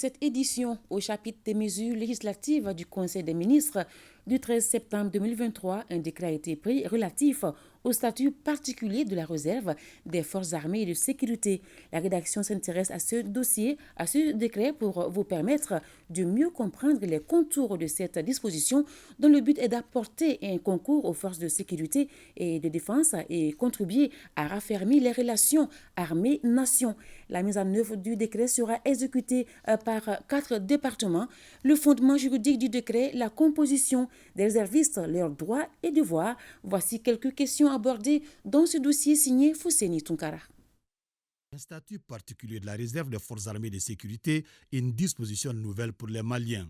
cette édition au chapitre des mesures législatives du Conseil des ministres du 13 septembre 2023, un décret a été pris relatif au statut particulier de la réserve des forces armées et de sécurité. La rédaction s'intéresse à ce dossier, à ce décret pour vous permettre de mieux comprendre les contours de cette disposition dont le but est d'apporter un concours aux forces de sécurité et de défense et contribuer à raffermir les relations armées-nation. La mise en œuvre du décret sera exécutée par 4 départements. Le fondement juridique du décret, la composition des réservistes, leurs droits et devoirs. Voici quelques questions abordées dans ce dossier signé Fousseni Tunkara. Un statut particulier de la réserve des forces armées de sécurité est une disposition nouvelle pour les Maliens.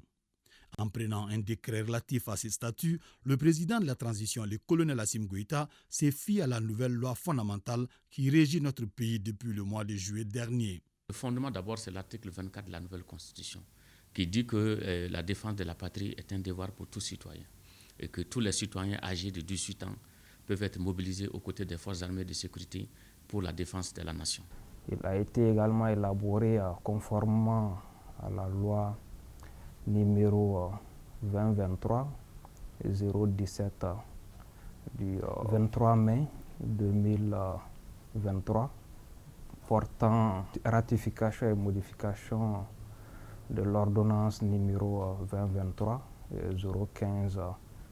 En prenant un décret relatif à ces statuts, le président de la transition, le colonel Assimi Goïta, s'est fié à la nouvelle loi fondamentale qui régit notre pays depuis le mois de juillet dernier. Le fondement d'abord, c'est l'article 24 de la nouvelle constitution qui dit que la défense de la patrie est un devoir pour tout citoyen et que tous les citoyens âgés de 18 ans peuvent être mobilisés aux côtés des forces armées de sécurité pour la défense de la nation. Il a été également élaboré conformément à la loi numéro 2023-017 du 23 mai 2023 portant ratification et modification de l'ordonnance numéro 2023-015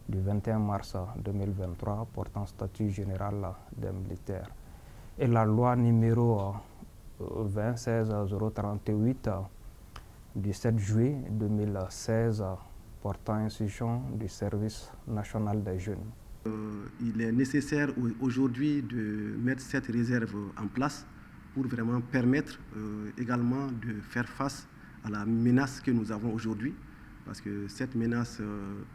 du 21 mars 2023 portant statut général des militaires et la loi numéro 2016-038 du 7 juillet 2016 portant institution du service national des jeunes. Il est nécessaire aujourd'hui de mettre cette réserve en place pour vraiment permettre également de faire face à la menace que nous avons aujourd'hui, parce que cette menace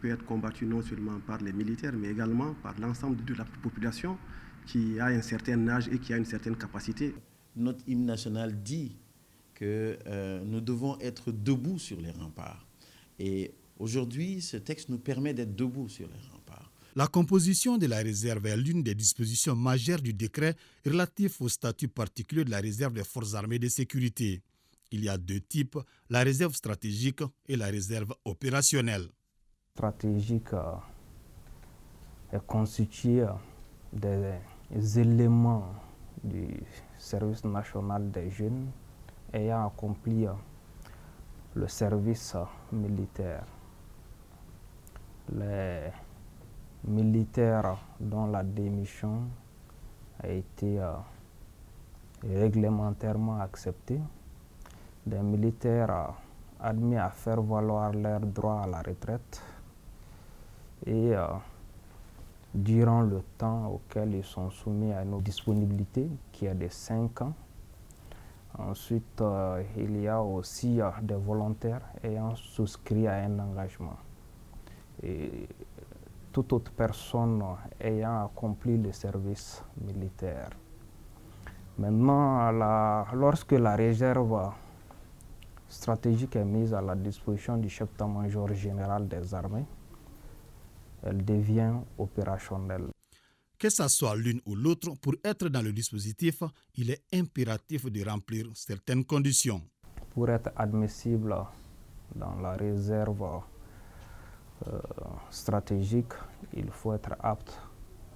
peut être combattue non seulement par les militaires, mais également par l'ensemble de la population qui a un certain âge et qui a une certaine capacité. Notre hymne national dit que nous devons être debout sur les remparts. Et aujourd'hui, ce texte nous permet d'être debout sur les remparts. La composition de la réserve est l'une des dispositions majeures du décret relatif au statut particulier de la réserve des forces armées de sécurité. Il y a deux types, la réserve stratégique et la réserve opérationnelle. Stratégique est constituée des éléments du service national des jeunes ayant accompli le service militaire. Les militaires dont la démission a été réglementairement acceptée, des militaires admis à faire valoir leur droit à la retraite et durant le temps auquel ils sont soumis à nos disponibilités, qui est de 5 ans. Ensuite, il y a aussi des volontaires ayant souscrit à un engagement. Et toute autre personne ayant accompli le service militaire. Maintenant, lorsque la réserve stratégique est mise à la disposition du chef d'état-major général des armées, elle devient opérationnelle. Que ce soit l'une ou l'autre, pour être dans le dispositif, il est impératif de remplir certaines conditions. Pour être admissible dans la réserve stratégique, il faut être apte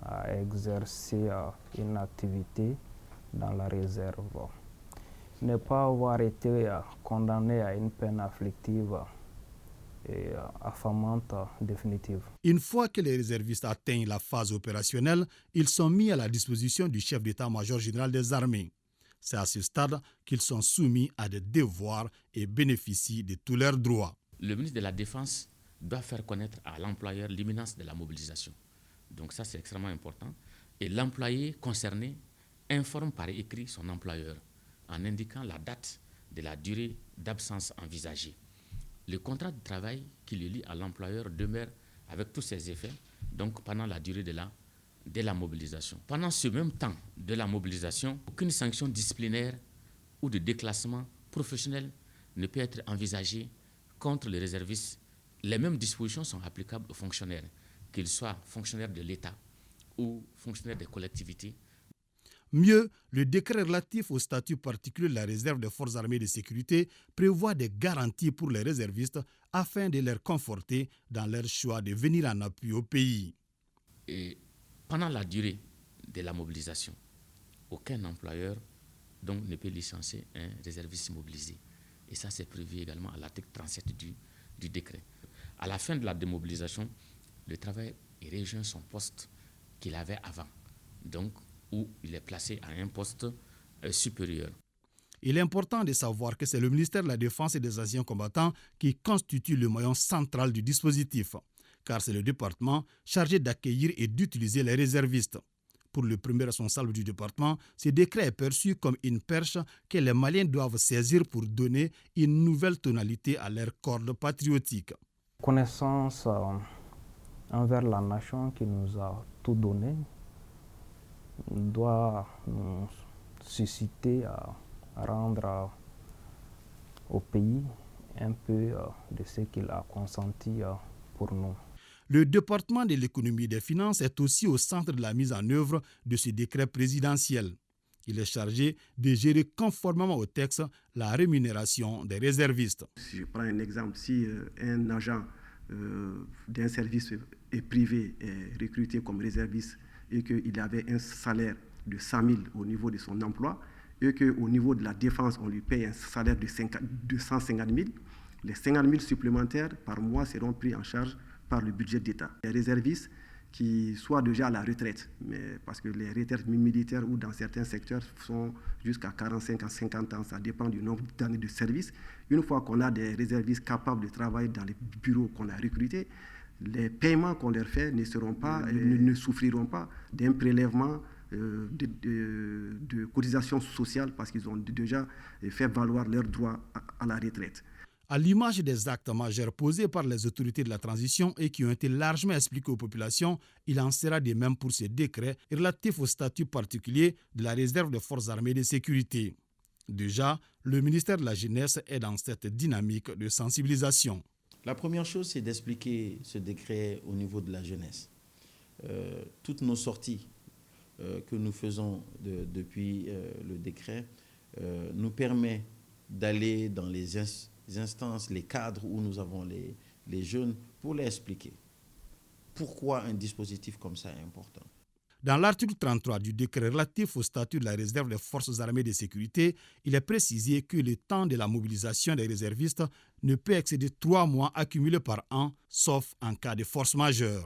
à exercer une activité dans la réserve. Ne pas avoir été condamné à une peine afflictive et affamante définitive. Une fois que les réservistes atteignent la phase opérationnelle, ils sont mis à la disposition du chef d'état-major général des armées. C'est à ce stade qu'ils sont soumis à des devoirs et bénéficient de tous leurs droits. Le ministre de la Défense doit faire connaître à l'employeur l'imminence de la mobilisation. Donc ça, c'est extrêmement important. Et l'employé concerné informe par écrit son employeur en indiquant la date de la durée d'absence envisagée. Le contrat de travail qui le lie à l'employeur demeure avec tous ses effets, donc pendant la durée de la mobilisation. Pendant ce même temps de la mobilisation, aucune sanction disciplinaire ou de déclassement professionnel ne peut être envisagée contre les réservistes. Les mêmes dispositions sont applicables aux fonctionnaires, qu'ils soient fonctionnaires de l'État ou fonctionnaires des collectivités. Mieux, le décret relatif au statut particulier de la réserve des forces armées de sécurité prévoit des garanties pour les réservistes afin de les conforter dans leur choix de venir en appui au pays. Et pendant la durée de la mobilisation, aucun employeur donc, ne peut licencier un réserviste mobilisé. Et ça, c'est prévu également à l'article 37 du décret. À la fin de la démobilisation, le travail rejoint son poste qu'il avait avant, donc où il est placé à un poste supérieur. Il est important de savoir que c'est le ministère de la Défense et des Anciens combattants qui constitue le maillon central du dispositif, car c'est le département chargé d'accueillir et d'utiliser les réservistes. Pour le premier responsable du département, ce décret est perçu comme une perche que les Maliens doivent saisir pour donner une nouvelle tonalité à leur corde patriotique. Connaissance envers la nation qui nous a tout donné doit nous susciter à rendre au pays un peu de ce qu'il a consenti pour nous. Le département de l'économie et des finances est aussi au centre de la mise en œuvre de ce décret présidentiel. Il est chargé de gérer conformément au texte la rémunération des réservistes. Si je prends un exemple, si un agent d'un service privé est recruté comme réserviste et qu'il avait un salaire de 100 000 au niveau de son emploi et qu'au niveau de la défense, on lui paye un salaire de 150 000, les 50 000 supplémentaires par mois seront pris en charge par le budget d'État. Les réservistes qui soient déjà à la retraite, mais parce que les retraites militaires ou dans certains secteurs sont jusqu'à 45 à 50 ans, ça dépend du nombre d'années de service. Une fois qu'on a des réservistes capables de travailler dans les bureaux qu'on a recrutés, les paiements qu'on leur fait ne souffriront pas d'un prélèvement de cotisation sociale parce qu'ils ont déjà fait valoir leurs droits à la retraite. À l'image des actes majeurs posés par les autorités de la transition et qui ont été largement expliqués aux populations, il en sera de même pour ce décret relatif au statut particulier de la réserve des forces armées de sécurité. Déjà, le ministère de la Jeunesse est dans cette dynamique de sensibilisation. La première chose, c'est d'expliquer ce décret au niveau de la jeunesse. Toutes nos sorties que nous faisons depuis le décret nous permet d'aller dans les instances, les cadres où nous avons les jeunes pour les expliquer pourquoi un dispositif comme ça est important. Dans l'article 33 du décret relatif au statut de la réserve des forces armées de sécurité, il est précisé que le temps de la mobilisation des réservistes ne peut excéder 3 mois accumulés par an, sauf en cas de force majeure.